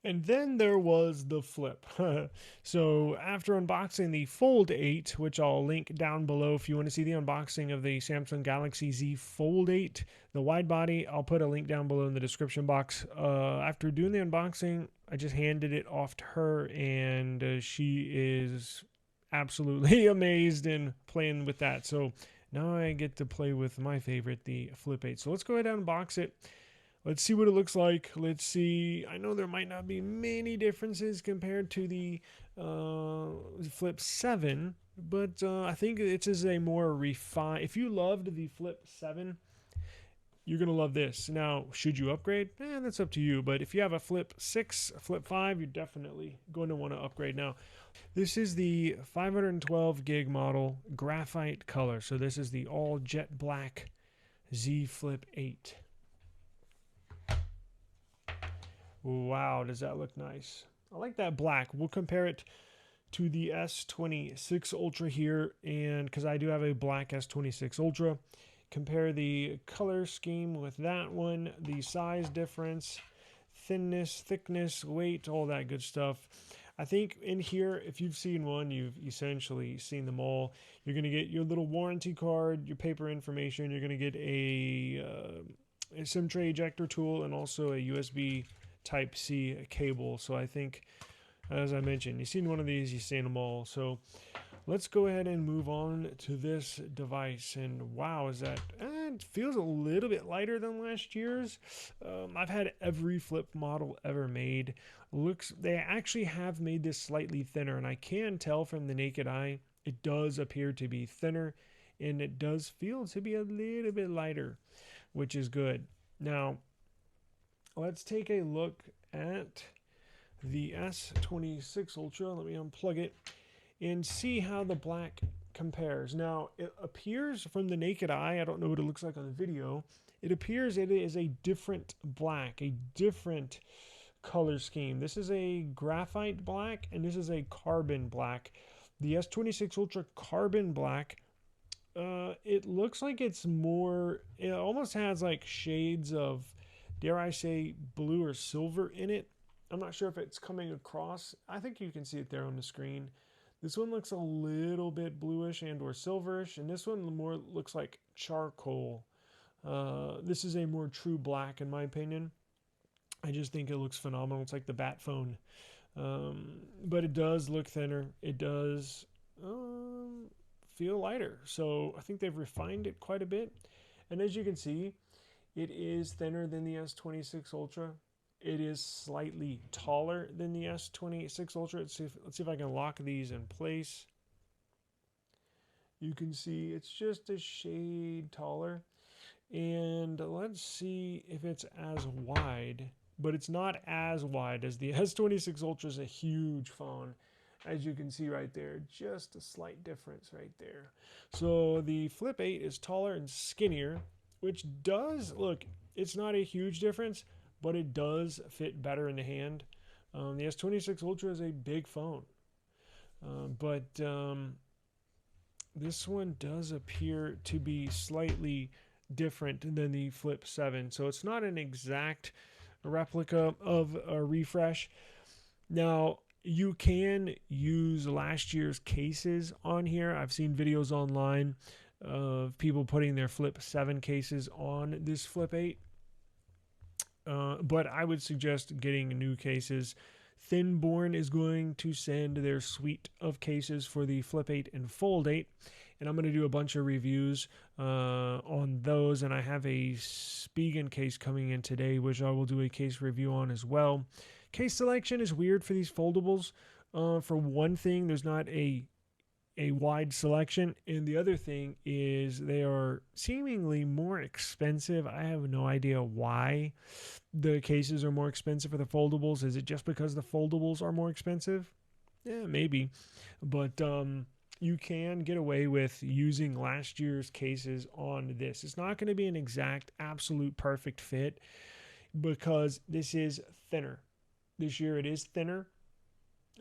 And then there was the flip. So after unboxing the Fold 8, which I'll link down below if you want to see the unboxing of the Samsung Galaxy Z Fold 8, the wide body, I'll put a link down below in the description box. After doing the unboxing, I just handed it off to her, and she is absolutely amazed and playing with that. So now I get to play with my favorite, the Flip 8. So let's go ahead and unbox it. Let's see what it looks like. Let's see. I know there might not be many differences compared to the Flip 7, but I think it is a more refined. If you loved the Flip 7, you're going to love this. Now, should you upgrade? That's up to you. But if you have a Flip 6, a Flip 5, you're definitely going to want to upgrade. Now, this is the 512 gig model graphite color. So this is the all jet black Z Flip 8. Wow, does that look nice? I like that black. We'll compare it to the S26 Ultra here, and because I do have a black S26 Ultra, compare the color scheme with that one, the size difference, thinness, thickness, weight, all that good stuff. I think in here, if you've seen one, you've essentially seen them all. You're going to get your little warranty card, your paper information. You're going to get a SIM tray ejector tool and also a USB Type-C cable. So I think, as I mentioned, you've seen one of these, you've seen them all. So let's go ahead and move on to this device. And wow, is that it feels a little bit lighter than last year's. I've had every flip model ever made. They actually have made this slightly thinner, and I can tell from the naked eye it does appear to be thinner, and it does feel to be a little bit lighter, which is good. Now let's take a look at the S26 Ultra. Let me unplug it and see how the black compares. Now, it appears from the naked eye, I don't know what it looks like on the video, it appears it is a different black, a different color scheme. This is a graphite black, and this is a carbon black. The S26 Ultra Carbon Black, it looks like it's more, it almost has like shades of, dare I say, blue or silver in it. I'm not sure if it's coming across. I think you can see it there on the screen. This one looks a little bit bluish and or silverish, and this one more looks like charcoal. This is a more true black in my opinion. I just think it looks phenomenal. It's like the bat phone. But it does look thinner. It does feel lighter. So I think they've refined it quite a bit. And as you can see, it is thinner than the S26 Ultra. It is slightly taller than the S26 Ultra. Let's see if I can lock these in place. You can see it's just a shade taller. And let's see if it's as wide. But it's not as wide as the S26 Ultra. Is a huge phone. As you can see right there, just a slight difference right there. So the Flip 8 is taller and skinnier, which does, look, it's not a huge difference, but it does fit better in the hand. The S26 Ultra is a big phone, but this one does appear to be slightly different than the Flip 7. So it's not an exact replica of a refresh. Now, you can use last year's cases on here. I've seen videos online of people putting their Flip 7 cases on this Flip 8. But I would suggest getting new cases. Thinborn is going to send their suite of cases for the Flip 8 and Fold 8. And I'm going to do a bunch of reviews on those. And I have a Spigen case coming in today, which I will do a case review on as well. Case selection is weird for these foldables. For one thing, there's not a wide selection, and the other thing is they are seemingly more expensive. I have no idea why the cases are more expensive for the foldables. Is it just because the foldables are more expensive? Yeah, maybe. But you can get away with using last year's cases on this. It's not going to be an exact, absolute perfect fit because this is thinner. This year it is thinner,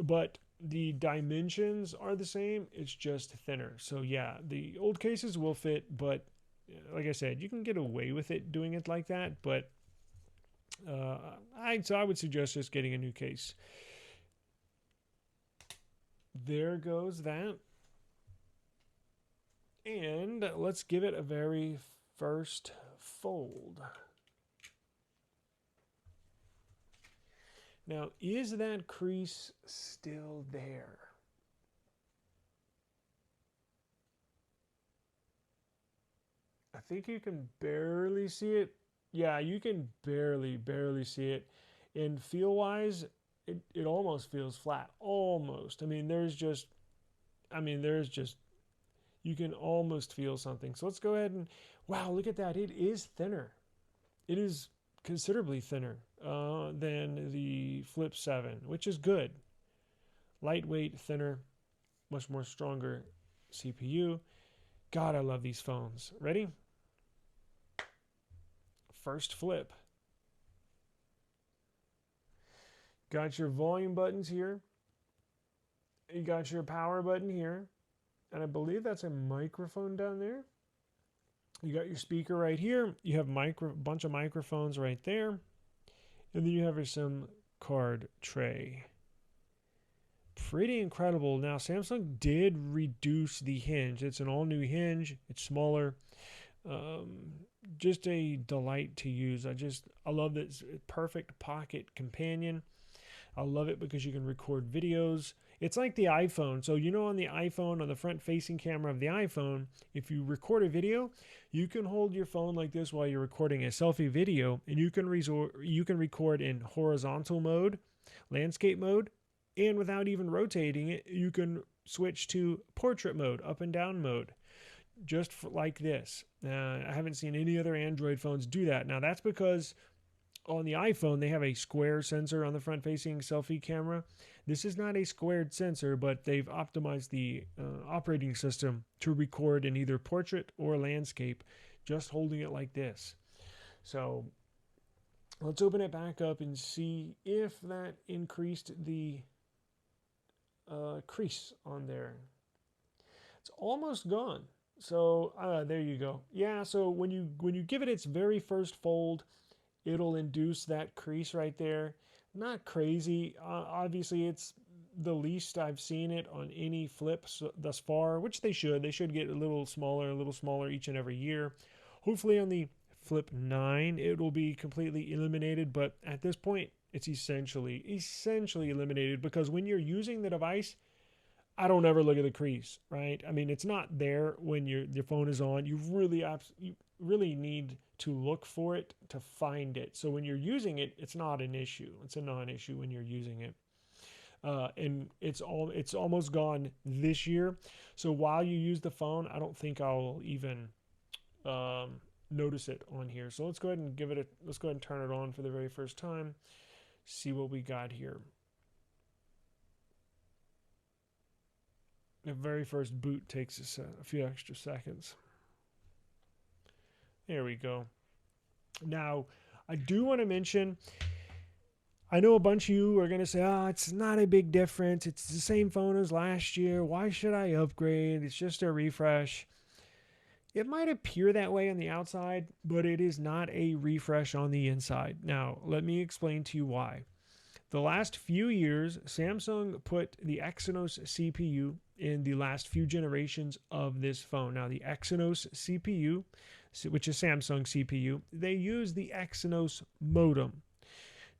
but the dimensions are the same. It's just thinner. So yeah, the old cases will fit, but like I said, you can get away with it doing it like that. But So I would suggest just getting a new case. There goes that. And let's give it a very first fold. Now, is that crease still there? I think you can barely see it. Yeah, you can barely see it. And feel wise, it almost feels flat. Almost. There's just, you can almost feel something. So let's go ahead and, wow, look at that. It is thinner. It is considerably thinner than the Flip 7, which is good. Lightweight, thinner, much more stronger CPU. God, I love these phones. Ready? First flip. Got your volume buttons here. You got your power button here. And I believe that's a microphone down there. You got your speaker right here. You have a bunch of microphones right there. And then you have your SIM card tray. Pretty incredible. Now, Samsung did reduce the hinge. It's an all-new hinge. It's smaller. Just a delight to use. I love this perfect pocket companion. I love it because you can record videos. It's like the iPhone. So, on the iPhone, on the front-facing camera of the iPhone, if you record a video, you can hold your phone like this while you're recording a selfie video, and you can record in horizontal mode, landscape mode, and without even rotating it, you can switch to portrait mode, up and down mode, just like this. I haven't seen any other Android phones do that. Now, that's because on the iPhone, they have a square sensor on the front-facing selfie camera. This is not a squared sensor, but they've optimized the operating system to record in either portrait or landscape, just holding it like this. So let's open it back up and see if that increased the crease on there. It's almost gone. So there you go. Yeah, so when you give it its very first fold, it'll induce that crease right there. Not crazy. Obviously, it's the least I've seen it on any flips thus far, which they should. They should get a little smaller each and every year. Hopefully on the Flip 9, it will be completely eliminated, but at this point, it's essentially eliminated because when you're using the device, I don't ever look at the crease, right? I mean, it's not there when your phone is on. You really need to look for it to find it. So when you're using it, it's not an issue. It's a non-issue when you're using it. And it's almost gone this year. So while you use the phone, I don't think I'll even notice it on here. So let's go ahead and turn it on for the very first time. See what we got here. The very first boot takes us a few extra seconds. There we go. Now, I do want to mention, I know a bunch of you are going to say, it's not a big difference. It's the same phone as last year. Why should I upgrade? It's just a refresh. It might appear that way on the outside, but it is not a refresh on the inside. Now, let me explain to you why. The last few years, Samsung put the Exynos CPU in the last few generations of this phone. Now, the Exynos CPU, which is Samsung CPU, they use the Exynos modem.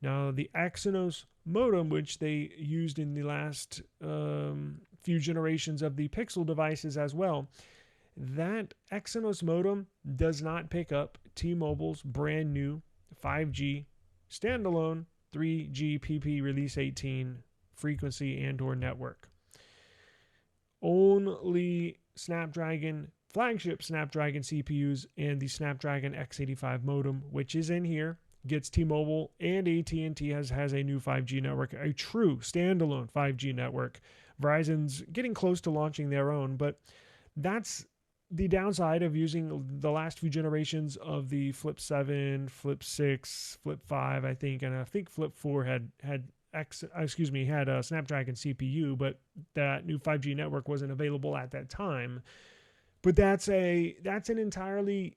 Now, the Exynos modem, which they used in the last few generations of the Pixel devices as well, that Exynos modem does not pick up T-Mobile's brand new 5G standalone 3GPP Release 18 frequency and/or network. Only flagship Snapdragon CPUs and the Snapdragon X85 modem, which is in here, gets T-Mobile, and AT&T has a new 5G network, a true standalone 5G network. Verizon's getting close to launching their own, but that's the downside of using the last few generations of the Flip 7, Flip 6, Flip 5, I think, and I think Flip 4 had a Snapdragon CPU, but that new 5G network wasn't available at that time. But that's an entirely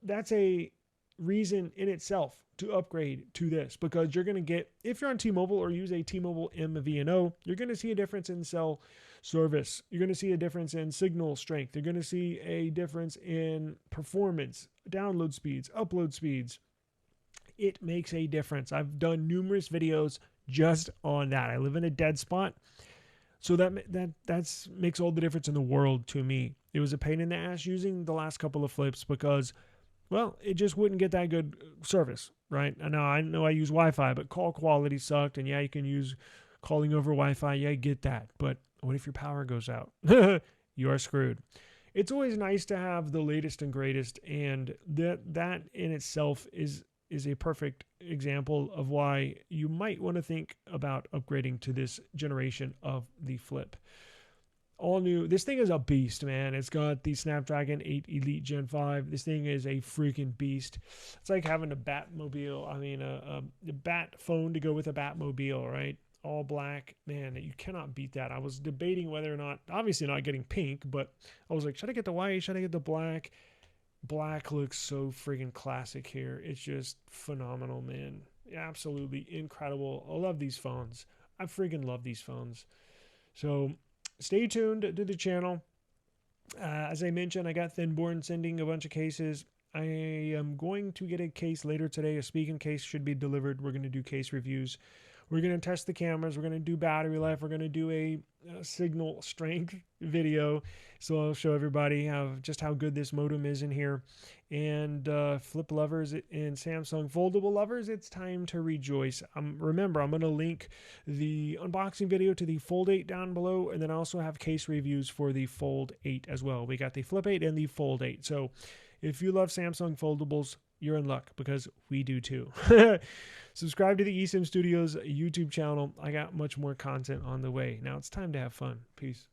that's a reason in itself to upgrade to this, because you're going to get, if you're on T-Mobile or use a T-Mobile MVNO, you're going to see a difference in cell service. You're going to see a difference in signal strength. You're going to see a difference in performance, download speeds, upload speeds. It makes a difference. I've done numerous videos just on that. I live in a dead spot, so that makes all the difference in the world to me. It was a pain in the ass using the last couple of flips because, well, it just wouldn't get that good service, right? I know I use Wi-Fi, but call quality sucked. And yeah, you can use calling over Wi-Fi. Yeah, I get that. But what if your power goes out? You are screwed. It's always nice to have the latest and greatest, and that in itself is a perfect example of why you might want to think about upgrading to this generation of the Flip. All new. This thing is a beast, man. It's got the Snapdragon 8 Elite Gen 5. This thing is a freaking beast. It's like having a Batmobile. I mean, a Bat phone to go with a Batmobile, right? All black. Man, you cannot beat that. I was debating whether or not, obviously not getting pink, but I was like, should I get the white? Should I get the black? Black looks so freaking classic here. It's just phenomenal, man. Absolutely incredible. I love these phones. I freaking love these phones. So stay tuned to the channel. As I mentioned, I got Thinborn sending a bunch of cases. I am going to get a case later today. A speaking case should be delivered. We're going to do case reviews. We're going to test the cameras. We're going to do battery life. We're going to do a signal strength video. So I'll show everybody just how good this modem is in here. And Flip lovers and Samsung foldable lovers, it's time to rejoice. Remember, I'm going to link the unboxing video to the Fold 8 down below. And then I also have case reviews for the Fold 8 as well. We got the Flip 8 and the Fold 8. So if you love Samsung foldables, you're in luck, because we do too. Subscribe to the eSIM Studios YouTube channel. I got much more content on the way. Now it's time to have fun. Peace.